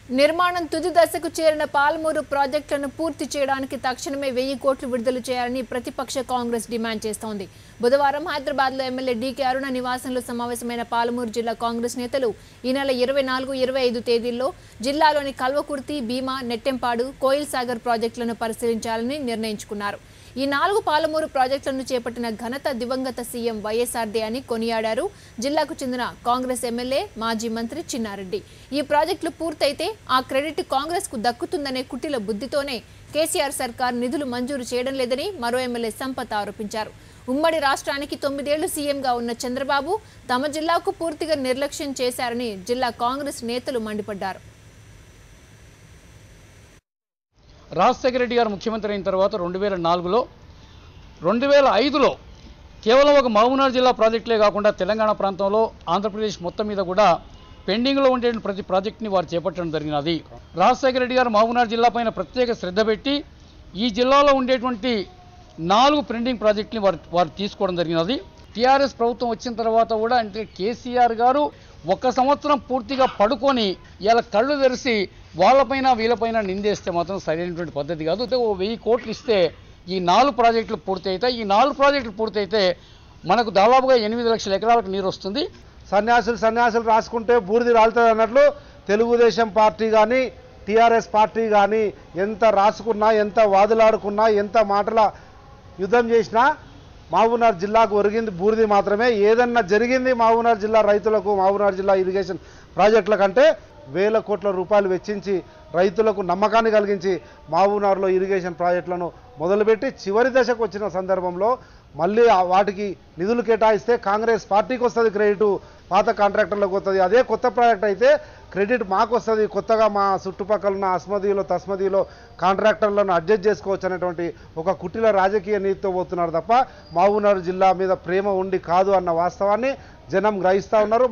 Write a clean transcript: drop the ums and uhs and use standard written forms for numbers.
నిర్మాణం తుది దశకు చేరిన పాలమూరు ప్రాజెక్టులను పూర్తి చేయడానికి తక్షణమే 1000 కోట్లు విడుదల చేయాలని ప్రతిపక్ష కాంగ్రెస్ డిమాండ్ చేస్తోంది. బుధవారం హైదరాబాద్లో ఎమ్మెల్యే డీకే అరుణ నివాసంలో సమావేశమైన పాలమూరు జిల్లా కాంగ్రెస్ నేతలు ఈ నెల 24, 25 తేదీల్లో జిల్లాలోని కల్వకుర్తి, భీమా, నెట్టెంపాడు, కోయిల్ సాగర్ ప్రాజెక్టులను పరిశీలించాలని నిర్ణయించుకున్నారు. ఈ 4 పాలమూరు ప్రాజెక్టులను చేపట్టిన ఘనత దివంగత సీఎం వైఎస్ఆర్దే అని కొనియాడారు జిల్లాకు చెందిన కాంగ్రెస్ ఎమ్మెల్యే, మాజీ మంత్రి చిన్నారెడ్డి. ఈ ప్రాజెక్టులు పూర్తయితే ఆ క్రెడిట్ కాంగ్రెస్ కు దక్కుతుందనే కుటిల బుద్ధితోనే కేసీఆర్ సర్కార్ నిధులు మంజూరు చేయడం లేదని మరో ఎమ్మెల్యే సంపత్ ఆరోపించారు. ఉమ్మడి రాష్ట్రానికి 9 ఏళ్లు సీఎంగా ఉన్న చంద్రబాబు తమ జిల్లాకు పూర్తిగా నిర్లక్ష్యం చేశారని జిల్లా కాంగ్రెస్ నేతలు మండిపడ్డారు. రాజశేఖర రెడ్డి గారు ముఖ్యమంత్రి అయిన తర్వాత 2004లో 2005లో కేవలం ఒక మహబూబ్నగర్ జిల్లా ప్రాజెక్టులే కాకుండా తెలంగాణ ప్రాంతంలో ఆంధ్రప్రదేశ్ మొత్తం మీద కూడా పెండింగ్లో ఉండే ప్రతి ప్రాజెక్టుని వారు చేపట్టడం జరిగినది. రాజశేఖర రెడ్డి గారు మహబూబ్నగర్ జిల్లా పైన ప్రత్యేక శ్రద్ధ పెట్టి ఈ జిల్లాలో ఉండేటువంటి 4 పెండింగ్ ప్రాజెక్టుని వారు తీసుకోవడం జరిగినది. టీఆర్ఎస్ ప్రభుత్వం వచ్చిన తర్వాత కూడా అంటే కేసీఆర్ గారు 1 సంవత్సరం పూర్తిగా పడుకొని ఇలా కళ్ళు తెరిచి వాళ్ళపైన వీళ్ళపైన నిందేస్తే మాత్రం సరైనటువంటి పద్ధతి కాదు. 1000 కోట్లు ఇస్తే ఈ 4 ప్రాజెక్టులు పూర్తి అవుతాయి. ఈ 4 ప్రాజెక్టులు పూర్తి అయితే మనకు దాదాపుగా 8 లక్షల ఎకరాలకు నీరు వస్తుంది. సన్యాసులు రాసుకుంటే బూడిది రాలుతుంది అన్నట్లు తెలుగుదేశం పార్టీ కానీ టీఆర్ఎస్ పార్టీ కానీ ఎంత రాసుకున్నా, ఎంత వాదులాడుకున్నా, ఎంత మాటల యుద్ధం చేసినా మహబూబ్నగర్ జిల్లాకు ఒరిగింది బూడిది మాత్రమే. ఏదన్నా జరిగింది మహబూబ్నగర్ జిల్లా రైతులకు, మహబూబ్నగర్ జిల్లా ఇరిగేషన్ ప్రాజెక్టుల కంటే 1000 కోట్ల రూపాయలు వెచ్చించి రైతులకు నమ్మకాన్ని కలిగించి మహబూబ్నగర్లో ఇరిగేషన్ ప్రాజెక్టులను మొదలుపెట్టి చివరి దశకు వచ్చిన సందర్భంలో మళ్ళీ వాటికి నిధులు కేటాయిస్తే కాంగ్రెస్ పార్టీకి వస్తుంది క్రెడిట్, పాత కాంట్రాక్టర్లకు వస్తుంది. అదే కొత్త ప్రాజెక్ట్ అయితే క్రెడిట్ మాకు వస్తుంది. కొత్తగా మా చుట్టుపక్కల ఉన్న అస్మదీలో తస్మదీలో కాంట్రాక్టర్లను అడ్జస్ట్ చేసుకోవచ్చు అనేటువంటి ఒక కుటిల రాజకీయ నీతితో పోతున్నారు తప్ప మహబూబ్నగర్ జిల్లా మీద ప్రేమ ఉండి కాదు అన్న వాస్తవాన్ని జనం గ్రహిస్తూ ఉన్నారు.